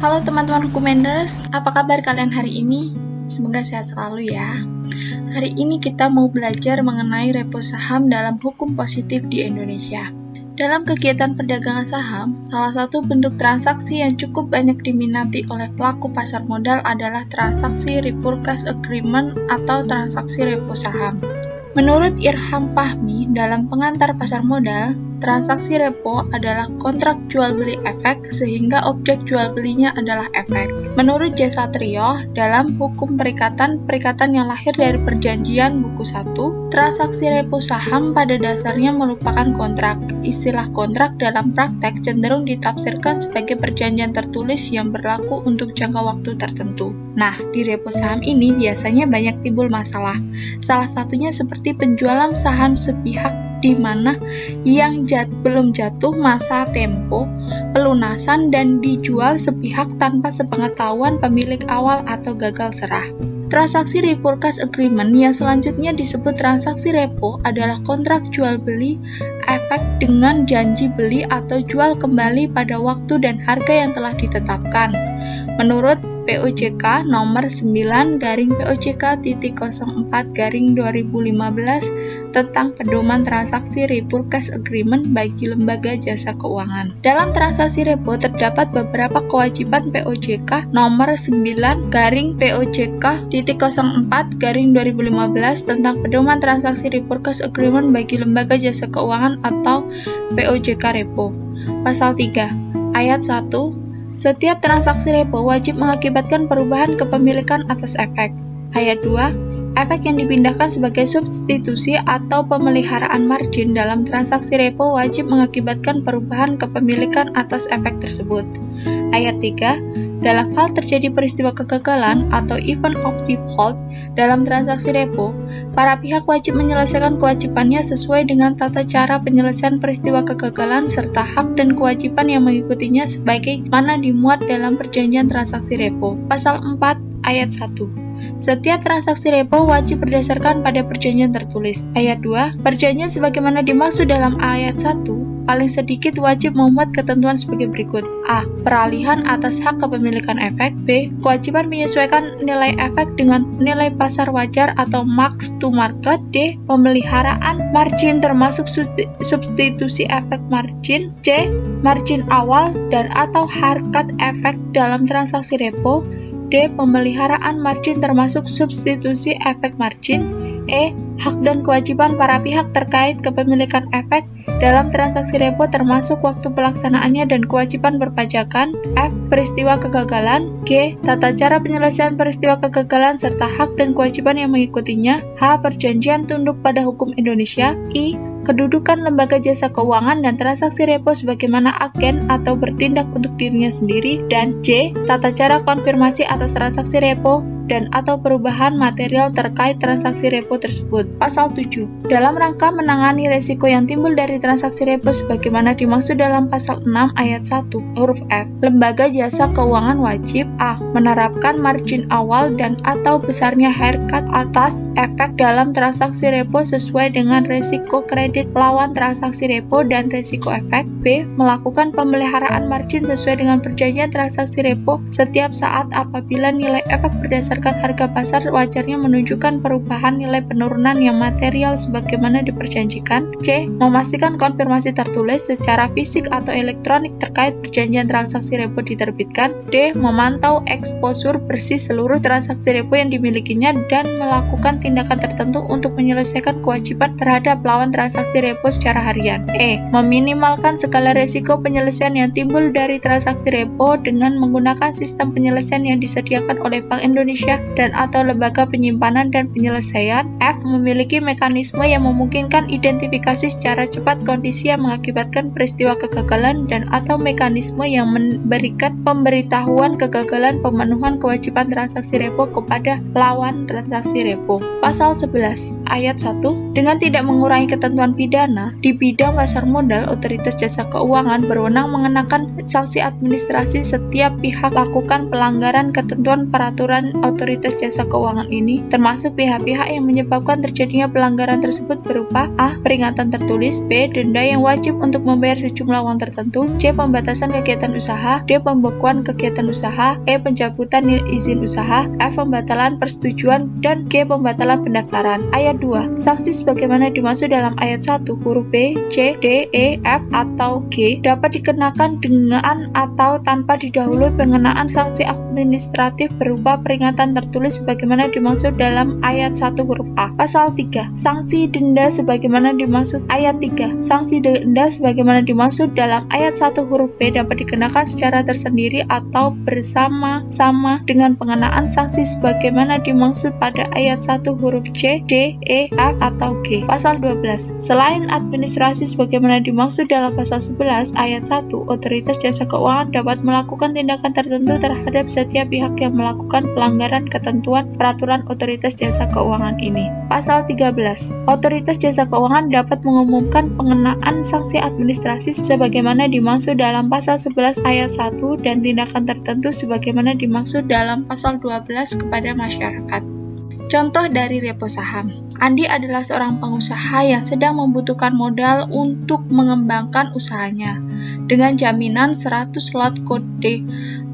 Halo teman-teman Hukumenders, apa kabar kalian hari ini? Semoga sehat selalu ya. Hari ini kita mau belajar mengenai repo saham dalam hukum positif di Indonesia. Dalam kegiatan perdagangan saham, salah satu bentuk transaksi yang cukup banyak diminati oleh pelaku pasar modal adalah transaksi repurchase agreement atau transaksi repo saham. Menurut Irham Fahmi, dalam pengantar pasar modal, transaksi repo adalah kontrak jual beli efek sehingga objek jual belinya adalah efek. Menurut J. Satrio, dalam hukum perikatan yang lahir dari perjanjian buku 1, transaksi repo saham pada dasarnya merupakan kontrak. Istilah kontrak dalam praktek cenderung ditafsirkan sebagai perjanjian tertulis yang berlaku untuk jangka waktu tertentu. Nah, di repo saham ini biasanya banyak timbul masalah. Salah satunya seperti penjualan saham sepihak di mana yang belum jatuh masa tempo pelunasan dan dijual sepihak tanpa sepengetahuan pemilik awal atau gagal serah. Transaksi repurchase agreement yang selanjutnya disebut transaksi repo adalah kontrak jual beli efek dengan janji beli atau jual kembali pada waktu dan harga yang telah ditetapkan. Menurut POJK nomor 9/POJK.04/2015 tentang pedoman transaksi repurchase agreement bagi lembaga jasa keuangan. Dalam transaksi repo terdapat beberapa kewajiban POJK nomor 9/POJK.04/2015 tentang pedoman transaksi repurchase agreement bagi lembaga jasa keuangan atau POJK repo. Pasal 3 ayat 1, setiap transaksi repo wajib mengakibatkan perubahan kepemilikan atas efek. Ayat 2, efek yang dipindahkan sebagai substitusi atau pemeliharaan margin dalam transaksi repo wajib mengakibatkan perubahan kepemilikan atas efek tersebut. Ayat 3, dalam hal terjadi peristiwa kegagalan atau event of default dalam transaksi repo, para pihak wajib menyelesaikan kewajibannya sesuai dengan tata cara penyelesaian peristiwa kegagalan serta hak dan kewajiban yang mengikutinya sebagaimana dimuat dalam perjanjian transaksi repo. Pasal 4 ayat 1. Setiap transaksi repo wajib berdasarkan pada perjanjian tertulis. Ayat 2, perjanjian sebagaimana dimaksud dalam ayat 1 paling sedikit wajib memuat ketentuan sebagai berikut. A. Peralihan atas hak kepemilikan efek. B. Kewajiban menyesuaikan nilai efek dengan nilai pasar wajar atau mark to market. D. Pemeliharaan margin termasuk substitusi efek margin. C. Margin awal dan atau harkat efek dalam transaksi repo. D. Pemeliharaan margin termasuk substitusi efek margin. E. Hak dan kewajiban para pihak terkait kepemilikan efek dalam transaksi repo termasuk waktu pelaksanaannya dan kewajiban perpajakan. F. Peristiwa kegagalan. G. Tata cara penyelesaian peristiwa kegagalan serta hak dan kewajiban yang mengikutinya. H. Perjanjian tunduk pada hukum Indonesia. I. Kedudukan lembaga jasa keuangan dan transaksi repo sebagaimana agen atau bertindak untuk dirinya sendiri. Dan J. Tata cara konfirmasi atas transaksi repo dan atau perubahan material terkait transaksi repo tersebut. Pasal 7. Dalam rangka menangani resiko yang timbul dari transaksi repo sebagaimana dimaksud dalam pasal 6 ayat 1 huruf F, lembaga jasa keuangan wajib A. Menerapkan margin awal dan atau besarnya haircut atas efek dalam transaksi repo sesuai dengan resiko kredit lawan transaksi repo dan resiko efek. B. Melakukan pemeliharaan margin sesuai dengan perjanjian transaksi repo setiap saat apabila nilai efek berdasarkan harga pasar wajarnya menunjukkan perubahan nilai penurunan yang material sebagaimana diperjanjikan. C. Memastikan konfirmasi tertulis secara fisik atau elektronik terkait perjanjian transaksi repo diterbitkan. D. Memantau eksposur bersih seluruh transaksi repo yang dimilikinya dan melakukan tindakan tertentu untuk menyelesaikan kewajiban terhadap lawan transaksi repo secara harian. E. Meminimalkan segala resiko penyelesaian yang timbul dari transaksi repo dengan menggunakan sistem penyelesaian yang disediakan oleh Bank Indonesia dan atau lembaga penyimpanan dan penyelesaian. F. Memiliki mekanisme yang memungkinkan identifikasi secara cepat kondisi yang mengakibatkan peristiwa kegagalan dan atau mekanisme yang memberikan pemberitahuan kegagalan pemenuhan kewajiban transaksi repo kepada lawan transaksi repo. Pasal 11 ayat 1, dengan tidak mengurangi ketentuan pidana di bidang pasar modal, otoritas jasa keuangan berwenang mengenakan sanksi administrasi setiap pihak lakukan pelanggaran ketentuan peraturan otoritas jasa keuangan ini, termasuk pihak-pihak yang menyebabkan terjadinya pelanggaran tersebut berupa A. Peringatan tertulis, B. Denda yang wajib untuk membayar sejumlah uang tertentu, C. Pembatasan kegiatan usaha, D. Pembekuan kegiatan usaha, E. Pencabutan izin usaha, F. Pembatalan persetujuan, dan G. Pembatalan pendaftaran. Ayat 2. Sanksi sebagaimana dimaksud dalam ayat 1 huruf B, C, D, E, F, atau G dapat dikenakan dengan atau tanpa didahului pengenaan sanksi administratif berupa peringatan tertulis sebagaimana dimaksud dalam ayat 1 huruf A. Pasal 3. Sanksi denda sebagaimana dimaksud ayat 3. Sanksi denda sebagaimana dimaksud dalam ayat 1 huruf B dapat dikenakan secara tersendiri atau bersama-sama dengan pengenaan sanksi sebagaimana dimaksud pada ayat 1 huruf C, D, E, F, atau G. Pasal 12. Selain administrasi sebagaimana dimaksud dalam pasal 11 ayat 1, otoritas jasa keuangan dapat melakukan tindakan tertentu terhadap setiap pihak yang melakukan pelanggaran ketentuan peraturan otoritas jasa keuangan ini. Pasal 13. Otoritas jasa keuangan dapat mengumumkan pengenaan sanksi administrasi sebagaimana dimaksud dalam pasal 11 ayat 1 dan tindakan tertentu sebagaimana dimaksud dalam pasal 12 kepada masyarakat. Contoh dari repo saham. Andi adalah seorang pengusaha yang sedang membutuhkan modal untuk mengembangkan usahanya. Dengan jaminan 100 lot kode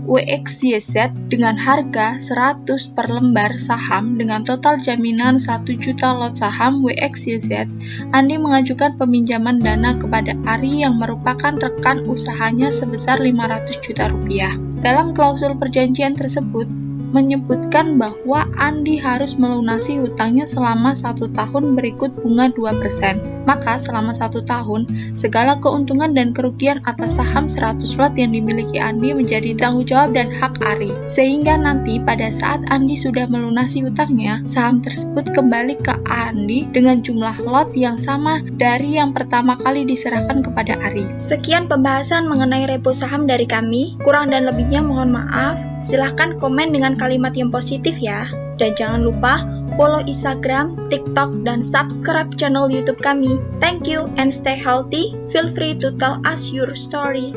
WXYZ dengan harga 100 per lembar saham dengan total jaminan 1 juta lot saham WXYZ, Andi mengajukan peminjaman dana kepada Ari yang merupakan rekan usahanya sebesar 500 juta rupiah. Dalam klausul perjanjian tersebut, menyebutkan bahwa Andi harus melunasi hutangnya selama 1 tahun berikut bunga 2%. Maka selama 1 tahun, segala keuntungan dan kerugian atas saham 100 lot yang dimiliki Andi menjadi tanggung jawab dan hak Ari. Sehingga nanti pada saat Andi sudah melunasi hutangnya, saham tersebut kembali ke Andi dengan jumlah lot yang sama dari yang pertama kali diserahkan kepada Ari. Sekian pembahasan mengenai repo saham dari kami. Kurang dan lebihnya mohon maaf. Silahkan komen dengan kalimat yang positif ya. Dan jangan lupa follow Instagram, TikTok, dan subscribe channel YouTube kami. Thank you and stay healthy. Feel free to tell us your story.